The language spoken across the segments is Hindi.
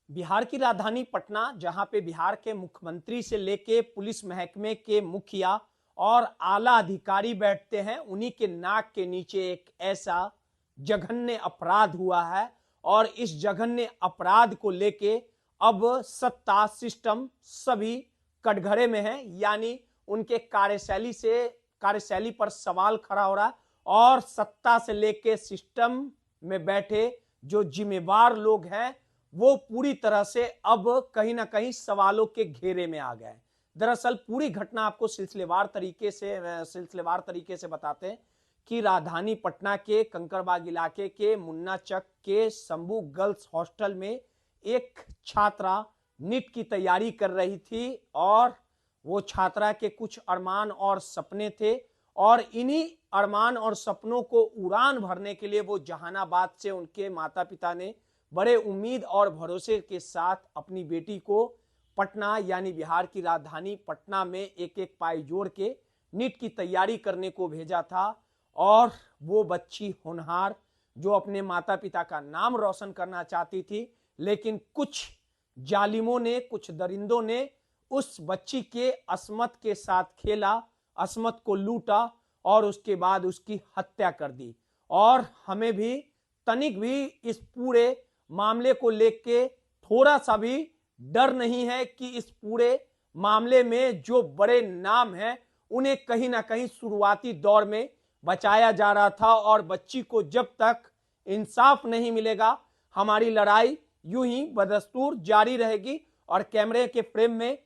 बिहार की राजधानी पटना, जहां पे बिहार के मुख्यमंत्री से लेके पुलिस महकमे के मुखिया और आला अधिकारी बैठते हैं, उन्हीं के नाक के नीचे एक ऐसा जघन्य अपराध हुआ है। और इस जघन्य अपराध को लेके अब सत्ता सिस्टम सभी कटघरे में है, यानी उनके कार्यशैली पर सवाल खड़ा हो रहा है। और सत्ता से लेके सिस्टम में बैठे जो जिम्मेवार लोग हैं वो पूरी तरह से अब कहीं ना कहीं सवालों के घेरे में आ गए। दरअसल पूरी घटना आपको सिलसिलेवार तरीके से बताते हैं कि राजधानी पटना के कंकड़बाग इलाके के मुन्ना चक के शंभू गर्ल्स हॉस्टल में एक छात्रा नीट की तैयारी कर रही थी और वो छात्रा के कुछ अरमान और सपने थे और इन्हीं अरमान और सपनों को उड़ान भरने के लिए वो जहानाबाद से उनके माता पिता ने बड़े उम्मीद और भरोसे के साथ अपनी बेटी को पटना यानी बिहार की राजधानी पटना में एक एक पाई जोड़ के नीट की तैयारी करने को भेजा था। और वो बच्ची होनहार जो अपने माता पिता का नाम रोशन करना चाहती थी, लेकिन कुछ जालिमों ने, कुछ दरिंदों ने उस बच्ची के अस्मत के साथ खेला, अस्मत को लूटा और उसके बाद उसकी हत्या कर दी। और हमें भी तनिक भी इस पूरे मामले को लेके थोड़ा सा भी डर नहीं है कि इस पूरे मामले में जो बड़े नाम हैं उन्हें कहीं ना कहीं शुरुआती दौर में बचाया जा रहा था। और बच्ची को जब तक इंसाफ नहीं मिलेगा हमारी लड़ाई यूं ही बदस्तूर जारी रहेगी। और कैमरे के फ्रेम में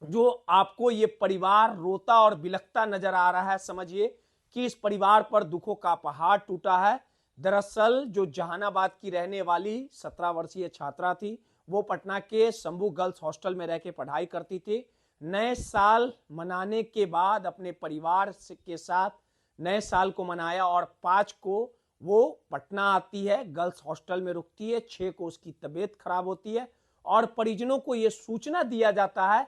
जो आपको ये परिवार रोता और बिलखता नजर आ रहा है, समझिए कि इस परिवार पर दुखों का पहाड़ टूटा है। दरअसल जो जहानाबाद की रहने वाली 17 वर्षीय छात्रा थी वो पटना के शंभू गर्ल्स हॉस्टल में रह के पढ़ाई करती थी। नए साल मनाने के बाद अपने परिवार के साथ नए साल को मनाया और 5 को वो पटना आती है, गर्ल्स हॉस्टल में रुकती है। 6 को उसकी तबीयत खराब होती है और परिजनों को यह सूचना दिया जाता है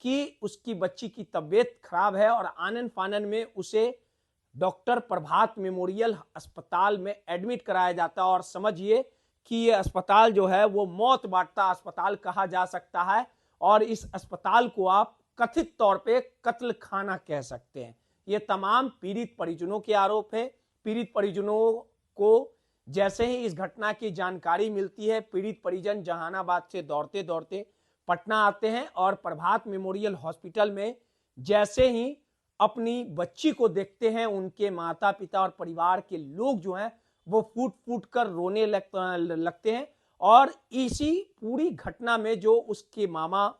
कि उसकी बच्ची की तबीयत खराब है और आनन फानन में उसे डॉक्टर प्रभात मेमोरियल अस्पताल में एडमिट कराया जाता है। और समझिए कि ये अस्पताल जो है वो मौत बांटता अस्पताल कहा जा सकता है और इस अस्पताल को आप कथित तौर पे कत्ल खाना कह सकते हैं। ये तमाम पीड़ित परिजनों के आरोप है। पीड़ित परिजनों को जैसे ही इस घटना की जानकारी मिलती है, पीड़ित परिजन जहानाबाद से दौड़ते दौड़ते पटना आते हैं और प्रभात मेमोरियल हॉस्पिटल में जैसे ही अपनी बच्ची को देखते हैं, उनके माता पिता और परिवार के लोग जो हैं वो फूट फूट कर रोने लगते हैं। और इसी पूरी घटना में जो उसके मामा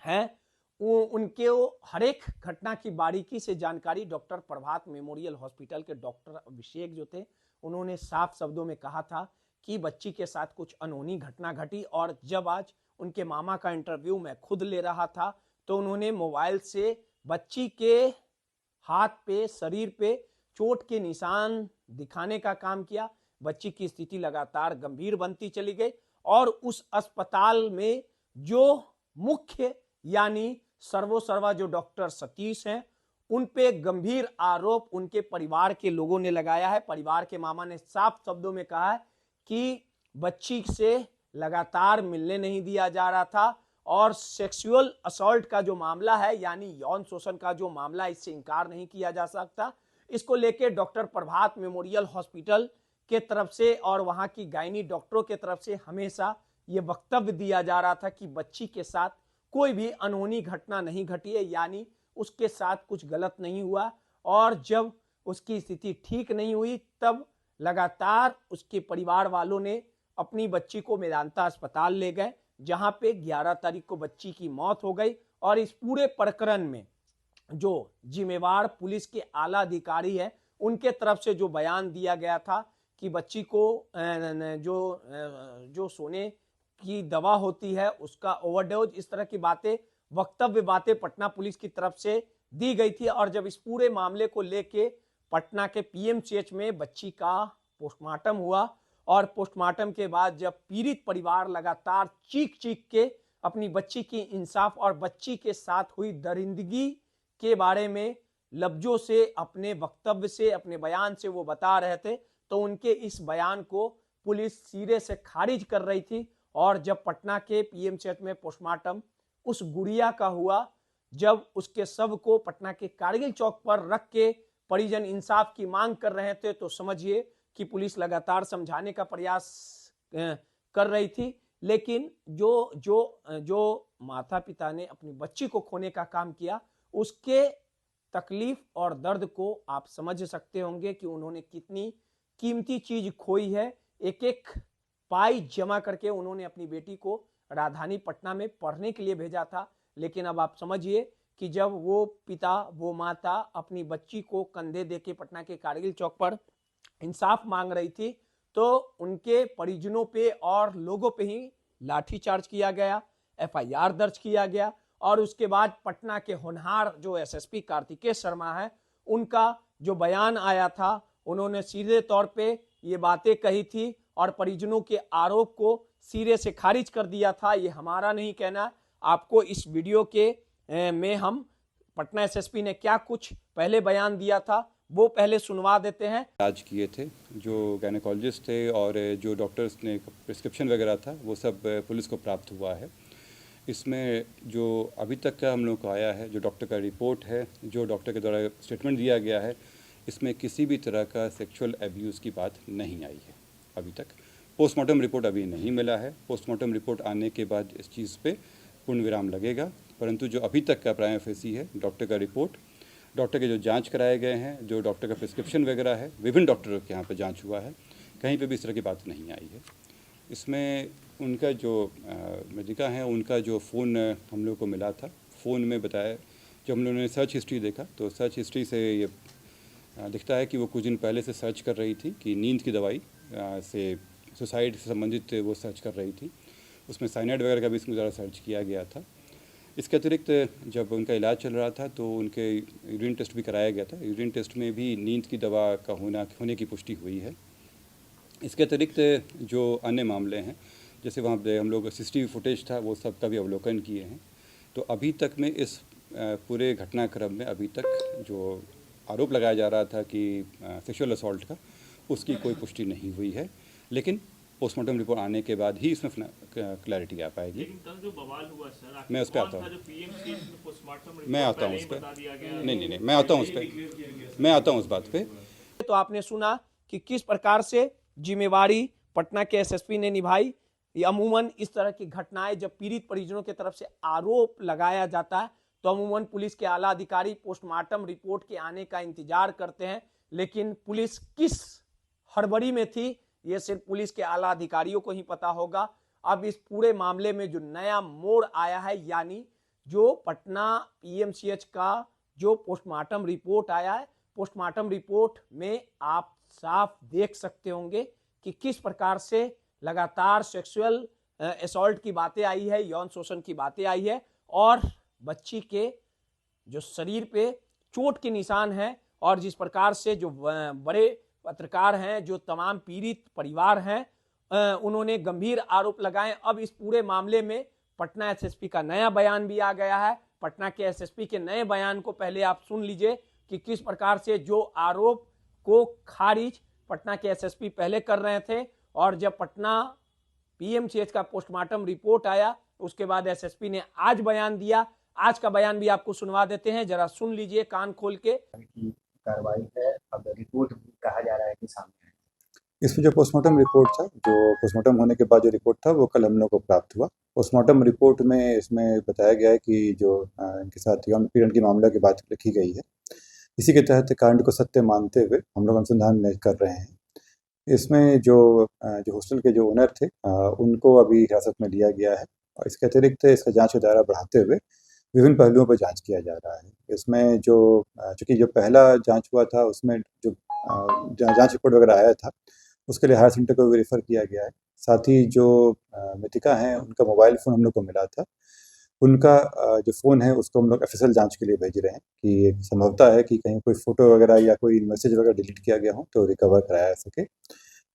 हैं उनके हर एक घटना की बारीकी से जानकारी डॉक्टर प्रभात मेमोरियल हॉस्पिटल के डॉक्टर अभिषेक जो थे उन्होंने साफ शब्दों में कहा था कि बच्ची के साथ कुछ अनहोनी घटना घटी। और जब आज उनके मामा का इंटरव्यू मैं खुद ले रहा था तो उन्होंने मोबाइल से बच्ची के हाथ पे, शरीर पे चोट के निशान दिखाने का काम किया। बच्ची की स्थिति लगातार गंभीर बनती चली गई और उस अस्पताल में जो मुख्य यानी सर्वोसर्वा जो डॉक्टर सतीश हैं उन पे गंभीर आरोप उनके परिवार के लोगों ने लगाया है। परिवार के मामा ने साफ शब्दों में कहा है कि बच्ची से लगातार मिलने नहीं दिया जा रहा था और सेक्सुअल असॉल्ट का जो मामला है यानी यौन शोषण का जो मामला, इससे इनकार नहीं किया जा सकता। इसको लेकर डॉक्टर प्रभात मेमोरियल हॉस्पिटल के तरफ से और वहां की गायनी डॉक्टरों के तरफ से हमेशा ये वक्तव्य दिया जा रहा था कि बच्ची के साथ कोई भी अनहोनी घटना नहीं घटी है, यानी उसके साथ कुछ गलत नहीं हुआ। और जब उसकी स्थिति ठीक नहीं हुई तब लगातार उसके परिवार वालों ने अपनी बच्ची को मेदांता अस्पताल ले गए, जहां पे 11 तारीख को बच्ची की मौत हो गई। और इस पूरे प्रकरण में जो जिम्मेवार पुलिस के आला अधिकारी है उनके तरफ से जो बयान दिया गया था कि बच्ची को जो सोने की दवा होती है उसका ओवरडोज, इस तरह की बातें पटना पुलिस की तरफ से दी गई थी। और जब इस पूरे मामले को लेके पटना के पीएमसीएच में बच्ची का पोस्टमार्टम हुआ और पोस्टमार्टम के बाद जब पीड़ित परिवार लगातार चीख चीख के अपनी बच्ची की इंसाफ और बच्ची के साथ हुई दरिंदगी के बारे में लफ्जों से, अपने वक्तव्य से, अपने बयान से वो बता रहे थे, तो उनके इस बयान को पुलिस सिरे से खारिज कर रही थी और जब पटना के पीएमसीएच में पोस्टमार्टम उस गुड़िया का हुआ, जब उसके शव को पटना के कारगिल चौक पर रख के परिजन इंसाफ की मांग कर रहे थे, तो समझिए कि पुलिस लगातार समझाने का प्रयास कर रही थी। लेकिन जो जो जो माता पिता ने अपनी बच्ची को खोने का काम किया, उसके तकलीफ और दर्द को आप समझ सकते होंगे कि उन्होंने कितनी कीमती चीज खोई है। एक एक पाई जमा करके उन्होंने अपनी बेटी को राजधानी पटना में पढ़ने के लिए भेजा था। लेकिन अब आप समझिए कि जब वो पिता, वो माता अपनी बच्ची को कंधे देके पटना के कारगिल चौक पर इंसाफ मांग रही थी, तो उनके परिजनों पे और लोगों पे ही लाठीचार्ज किया गया, एफआईआर दर्ज किया गया। और उसके बाद पटना के होनहार जो एसएसपी कार्तिकेय शर्मा है, उनका जो बयान आया था, उन्होंने सीधे तौर पे ये बातें कही थी और परिजनों के आरोप को सिरे से खारिज कर दिया था। ये हमारा नहीं कहना, आपको इस वीडियो के में हम पटना एसएसपी ने क्या कुछ पहले बयान दिया था वो पहले सुनवा देते हैं। इलाज किए थे जो गायनेकोलॉजिस्ट थे और जो डॉक्टर्स ने प्रिस्क्रिप्शन वगैरह था वो सब पुलिस को प्राप्त हुआ है। इसमें जो अभी तक का हम लोग को आया है, जो डॉक्टर का रिपोर्ट है, जो डॉक्टर के द्वारा स्टेटमेंट दिया गया है, इसमें किसी भी तरह का सेक्सुअल एब्यूज़ की बात नहीं आई है अभी तक। पोस्टमार्टम रिपोर्ट अभी नहीं मिला है। पोस्टमार्टम रिपोर्ट आने के बाद इस चीज़ पे पूर्ण विराम लगेगा। परंतु जो अभी तक का प्राइमा फेसी है, डॉक्टर का रिपोर्ट, डॉक्टर के जो जांच कराए गए हैं, जो डॉक्टर का प्रिस्क्रिप्शन वगैरह है, विभिन्न डॉक्टरों के यहाँ पे जांच हुआ है, कहीं पे भी इस तरह की बात नहीं आई है। इसमें उनका जो मृतिका है, उनका जो फ़ोन हम लोग को मिला था, फ़ोन में बताया, जब हम लोगों ने सर्च हिस्ट्री देखा तो सर्च हिस्ट्री से ये दिखता है कि वो कुछ दिन पहले से सर्च कर रही थी कि नींद की दवाई से सुसाइड से संबंधित वो सर्च कर रही थी। उसमें साइनाइड वगैरह का भी इसमें ज़्यादा सर्च किया गया था। इसके अतिरिक्त जब उनका इलाज चल रहा था तो उनके यूरिन टेस्ट भी कराया गया था। यूरिन टेस्ट में भी नींद की दवा का होने की पुष्टि हुई है। इसके अतिरिक्त जो अन्य मामले हैं, जैसे वहाँ पे हम लोग सीसीटीवी फुटेज था, वो सब का भी अवलोकन किए हैं। तो अभी तक में इस पूरे घटनाक्रम में अभी तक जो आरोप लगाया जा रहा था कि सेक्सुअल असॉल्ट का, उसकी कोई पुष्टि नहीं हुई है। लेकिन पोस्टमार्टम रिपोर्ट आने के बाद ही इसमें क्लैरिटी आ पाएगी। लेकिन कल जो बवाल हुआ सर, मैं उस पर आता हूँ, मैं आता हूँ उस पर, नहीं, मैं आता हूँ उस पर, मैं आता हूँ उस बात पे। तो आपने सुना कि किस प्रकार से जिम्मेवारी पटना के एसएसपी ने निभाई। अमूमन इस तरह की घटनाएं जब पीड़ित परिजनों की तरफ से आरोप लगाया जाता है तो अमूमन पुलिस के आला अधिकारी पोस्टमार्टम रिपोर्ट के आने का इंतजार करते हैं। लेकिन पुलिस किस हड़बड़ी में थी ये सिर्फ पुलिस के आला अधिकारियों को ही पता होगा। अब इस पूरे मामले में जो नया मोड़ आया है, यानी जो पटना पीएमसीएच का जो पोस्टमार्टम रिपोर्ट आया है, पोस्टमार्टम रिपोर्ट में आप साफ देख सकते होंगे कि किस प्रकार से लगातार सेक्सुअल असॉल्ट की बातें आई है, यौन शोषण की बातें आई है और बच्ची के जो शरीर पे चोट के निशान हैं। और जिस प्रकार से जो बड़े पत्रकार हैं, जो तमाम पीड़ित परिवार हैं, उन्होंने गंभीर आरोप लगाए। अब इस पूरे मामले में पटना एसएसपी का नया बयान भी आ गया है। पटना के एसएसपी के नए बयान को पहले आप सुन लीजिए कि किस प्रकार से जो आरोप को खारिज पटना के एसएसपी पहले कर रहे थे और जब पटना पीएमसीएच का पोस्टमार्टम रिपोर्ट आया उसके बाद एसएसपी ने आज बयान दिया। आज का बयान भी आपको सुनवा देते हैं, जरा सुन लीजिए कान खोल के। कार्रवाई है, अब रिपोर्ट कहा जा रहा है कि सामने है। इसमें जो पोस्टमार्टम रिपोर्ट था, जो पोस्टमार्टम होने के बाद जो रिपोर्ट था वो कल हम लोग को प्राप्त हुआ। पोस्टमार्टम रिपोर्ट में इसमें बताया गया है कि जो इनके साथ यौन उत्पीड़न की मामले की बात लिखी गई है, इसी के तहत कांड को सत्य मानते हुए हम लोग अनुसंधान कर रहे हैं। इसमें जो हॉस्टल के जो ओनर थे उनको अभी हिरासत में लिया गया है और इसके अतिरिक्त इसका जांच का दायरा बढ़ाते हुए विभिन्न पहलुओं पर जांच किया जा रहा है। इसमें जो चूँकि जो पहला जांच हुआ था उसमें जो जांच रिपोर्ट वगैरह आया था उसके लिए हायर सेंटर को भी रेफ़र किया गया है। साथ ही जो मृतिका हैं उनका मोबाइल फ़ोन हम लोग को मिला था, उनका जो फ़ोन है उसको हम लोग एफएसएल जांच के लिए भेज रहे हैं कि संभवतः है कि कहीं कोई फ़ोटो वगैरह या कोई मैसेज वगैरह डिलीट किया गया हो तो रिकवर कराया सके।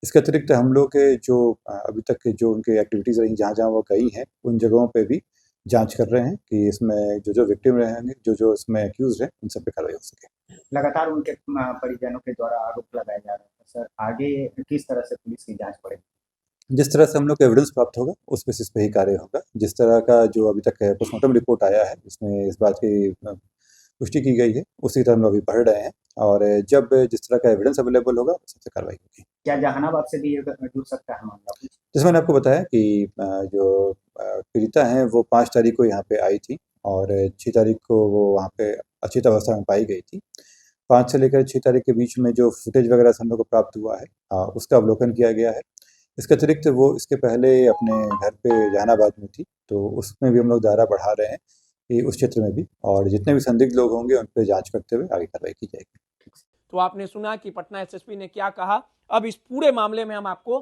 इसके अतिरिक्त हम लोग के जो अभी तक के जो उनकी एक्टिविटीज़ रही जहाँ वो गई हैं उन जगहों पे भी जांच कर रहे हैं कि इसमें जो विक्टिम रहेंगे, जो इसमें एक्यूज़ हैं, उन सब पे कार्रवाई हो सके। लगातार उनके परिजनों के द्वारा आरोप लगाए जा रहे हैं सर, आगे किस तरह से पुलिस की जांच बढ़ेगी? जिस तरह से हम लोग को एविडेंस प्राप्त होगा उस बेसिस पे ही कार्य होगा। जिस तरह का जो अभी तक पोस्टमार्टम रिपोर्ट आया है उसमें इस बात की पुष्टि की गई है, उसी तरह हम लोग अभी पढ़ रहे हैं और जब जिस तरह का एविडेंस अवेलेबल होगा उस हिसाब से कार्रवाई होगी। क्या जहानाबाद से भी जुड़ सकता है मामला? जैसे मैंने आपको बताया कि जो पीड़िता हैं वो 5 तारीख को यहाँ पे आई थी और 6 तारीख को वो वहाँ पे अचेत अवस्था में पाई गई थी। 5 से लेकर 6 तारीख के बीच में जो फुटेज वगैरह हम लोग को प्राप्त हुआ है उसका अवलोकन किया गया है। इसके अतिरिक्त वो इसके पहले अपने घर पे जहानाबाद में थी, तो उसमें भी हम लोग दायरा बढ़ा रहे हैं कि उस क्षेत्र में भी, और जितने भी संदिग्ध लोग होंगे उन पर जांच करते हुए आगे कार्रवाई की जाएगी। तो आपने सुना कि पटना एसएसपी ने क्या कहा। अब इस पूरे मामले में हम आपको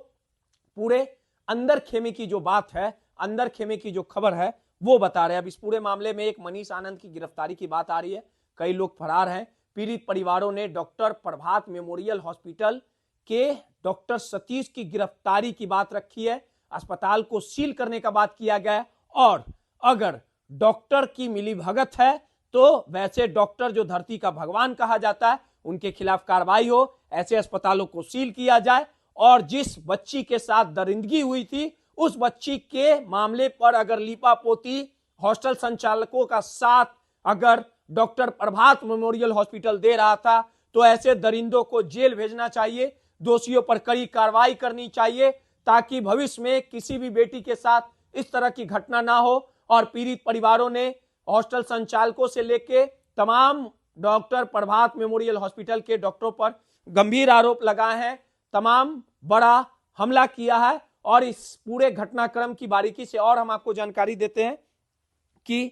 पूरे अंदर खेमे की जो बात है, अंदर खेमे की जो खबर है वो बता रहे हैं। अब इस पूरे मामले में एक मनीष आनंद की गिरफ्तारी की बात आ रही है, कई लोग फरार हैं। पीड़ित परिवारों ने डॉक्टर प्रभात मेमोरियल हॉस्पिटल के डॉक्टर सतीश की गिरफ्तारी की बात रखी है, अस्पताल को सील करने का बात किया गया है और अगर डॉक्टर की मिलीभगत है तो वैसे डॉक्टर जो धरती का भगवान कहा जाता है उनके खिलाफ कार्रवाई हो, ऐसे अस्पतालों को सील किया जाए और जिस बच्ची के साथ दरिंदगी हुई थी उस बच्ची के मामले पर अगर लीपापोती हॉस्टल संचालकों का साथ अगर डॉक्टर प्रभात मेमोरियल हॉस्पिटल दे रहा था तो ऐसे दरिंदों को जेल भेजना चाहिए, दोषियों पर कड़ी कार्रवाई करनी चाहिए ताकि भविष्य में किसी भी बेटी के साथ इस तरह की घटना ना हो। और पीड़ित परिवारों ने हॉस्टल संचालकों से लेके तमाम डॉक्टर प्रभात मेमोरियल हॉस्पिटल के डॉक्टरों पर गंभीर आरोप लगाए हैं, तमाम बड़ा हमला किया है। और इस पूरे घटनाक्रम की बारीकी से और हम आपको जानकारी देते हैं कि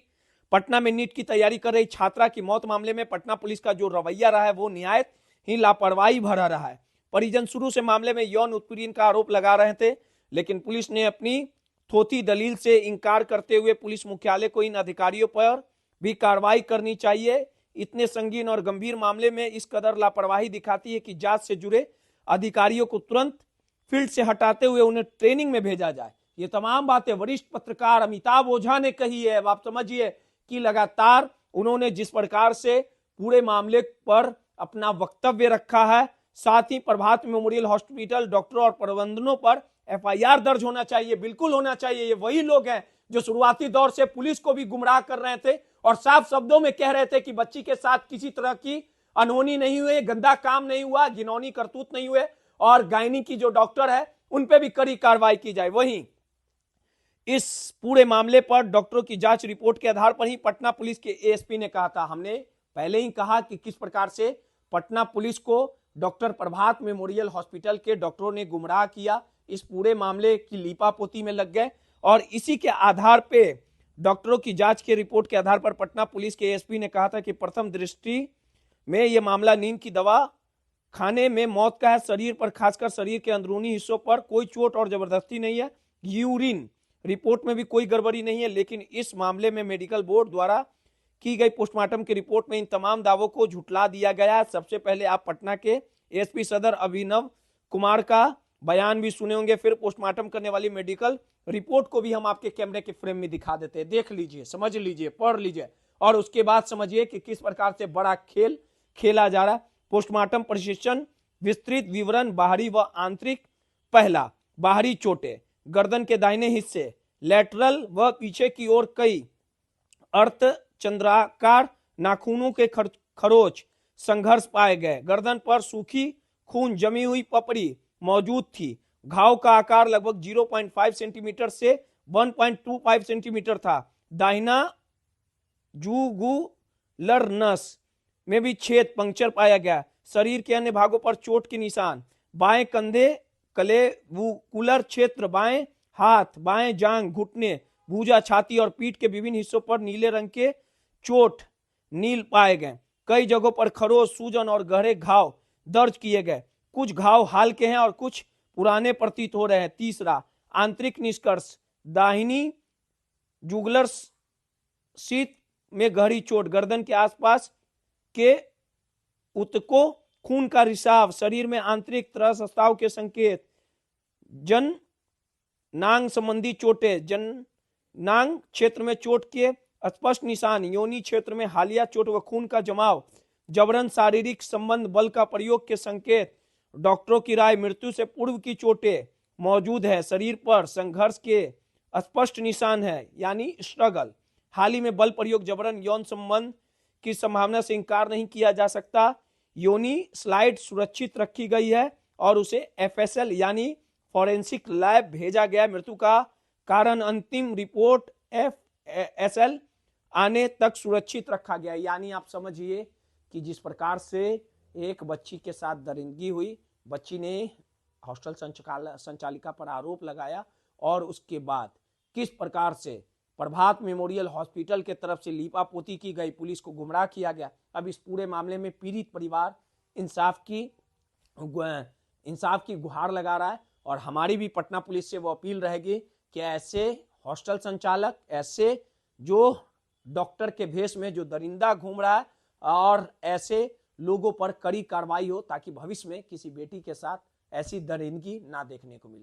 पटना में नीट की तैयारी कर रही छात्रा की मौत मामले में पटना पुलिस का जो रवैया रहा है वो निहायत ही लापरवाही भरा रहा है। परिजन शुरू से मामले में यौन उत्पीड़न का आरोप लगा रहे थे, लेकिन पुलिस ने अपनी थोथी दलील से इंकार करते हुए पुलिस मुख्यालय को इन अधिकारियों पर भी कार्रवाई करनी चाहिए। इतने संगीन और गंभीर मामले में इस कदर लापरवाही दिखाती है कि जांच से जुड़े अधिकारियों को तुरंत फील्ड से हटाते हुए उन्हें ट्रेनिंग में भेजा जाए। ये तमाम बातें वरिष्ठ पत्रकार अमिताभ ओझा ने कही है। आप समझिए कि लगातार उन्होंने जिस प्रकार से पूरे मामले पर अपना वक्तव्य रखा है, साथ ही प्रभात मेमोरियल हॉस्पिटल डॉक्टरों और प्रबंधनों पर एफआईआर दर्ज होना चाहिए, बिल्कुल होना चाहिए। ये वही लोग हैं जो शुरुआती दौर से पुलिस को भी गुमराह कर रहे थे और साफ शब्दों में कह रहे थे कि बच्ची के साथ किसी तरह की अनहोनी नहीं हुई, गंदा काम नहीं हुआ, घिनौनी करतूत नहीं हुए और गायनी की जो डॉक्टर है उन पे भी कड़ी कार्रवाई की जाए। वहीं इस पूरे मामले पर डॉक्टरों की जांच रिपोर्ट के आधार पर ही पटना पुलिस के एएसपी ने कहा था, हमने पहले ही कहा कि किस प्रकार से पटना पुलिस को डॉक्टर प्रभात मेमोरियल हॉस्पिटल के डॉक्टरों ने गुमराह किया, इस पूरे मामले की लीपापोती में लग गए और इसी के आधार पे डॉक्टरों की जांच के रिपोर्ट के आधार पर पटना पुलिस के एएसपी ने कहा था कि प्रथम दृष्टि में यह मामला नींद की दवा खाने में मौत का है। शरीर पर, खासकर शरीर के अंदरूनी हिस्सों पर कोई चोट और जबरदस्ती नहीं है। यूरिन रिपोर्ट में भी कोई गड़बड़ी नहीं है, लेकिन इस मामले में मेडिकल बोर्ड द्वारा की गई पोस्टमार्टम की रिपोर्ट में इन तमाम दावों को झुठला दिया गया है। सबसे पहले आप पटना के एएसपी सदर अभिनव कुमार का बयान भी सुने होंगे, फिर पोस्टमार्टम करने वाली मेडिकल रिपोर्ट को भी हम आपके कैमरे के फ्रेम में दिखा देते हैं। देख लीजिए, समझ लीजिए, पढ़ लीजिए और उसके बाद समझिए कि किस प्रकार से बड़ा खेल खेला जा रहा है। पोस्टमार्टम प्रशिक्षण विस्तृत विवरण बाहरी व आंतरिक। पहला, बाहरी चोटें, गर्दन के दाहिने हिस्से, लैटरल व पीछे की ओर कई अर्थ चंद्राकार नाखूनों के खरोच संघर्ष पाए गए। गर्दन पर सूखी खून जमी हुई पपड़ी मौजूद थी। घाव का आकार लगभग 0.5 सेंटीमीटर से 1.25 सेंटीमीटर था। दाहिना जुगुलर नस में भी छेद पंक्चर पाया गया। शरीर के अन्य भागों पर चोट के निशान, बाएं कंधे, क्लेविकुलर क्षेत्र, बाएं हाथ, बाएं जांघ, घुटने, भुजा, छाती और पीठ के विभिन्न हिस्सों पर नीले रंग के चोट नील पाए गए। कई जगहों पर खरोच, सूजन और गहरे घाव दर्ज किए गए। कुछ घाव हाल के हैं और कुछ पुराने प्रतीत हो रहे हैं। तीसरा, आंतरिक निष्कर्ष, दाहिनी जुगुलर शीत में गहरी चोट, गर्दन के आसपास के ऊतकों खून का रिसाव, शरीर में आंतरिक त्रस्ताव के संकेत, जन नांग संबंधी चोटें, जन नांग क्षेत्र में चोट के स्पष्ट निशान, योनि क्षेत्र में हालिया चोट व खून का जमाव, जबरन शारीरिक संबंध, बल का प्रयोग के संकेत। डॉक्टरों की राय, मृत्यु से पूर्व की चोटें, मौजूद है। शरीर पर संघर्ष के स्पष्ट निशान है, यानी स्ट्रगल। हाल ही में बल प्रयोग, जबरन यौन संबंध की संभावना से इंकार नहीं किया जा सकता। योनि स्लाइड सुरक्षित रखी गई है और उसे एफएसएल यानी फॉरेंसिक लैब भेजा गया। मृत्यु का कारण अंतिम रिपोर्ट एफएसएल आने तक सुरक्षित रखा गया। यानी आप समझिए कि जिस प्रकार से एक बच्ची के साथ दरिंदगी हुई, बच्ची ने हॉस्टल संचालिका पर आरोप लगाया और उसके बाद किस प्रकार से प्रभात मेमोरियल हॉस्पिटल के तरफ से लीपापोती की गई, पुलिस को गुमराह किया गया। अब इस पूरे मामले में पीड़ित परिवार इंसाफ की गुहार लगा रहा है और हमारी भी पटना पुलिस से वो अपील रहेगी कि ऐसे हॉस्टल संचालक, ऐसे जो डॉक्टर के भेष में जो दरिंदा घूम रहा है, और ऐसे लोगों पर कड़ी कार्रवाई हो ताकि भविष्य में किसी बेटी के साथ ऐसी दरिंदगी ना देखने को मिले।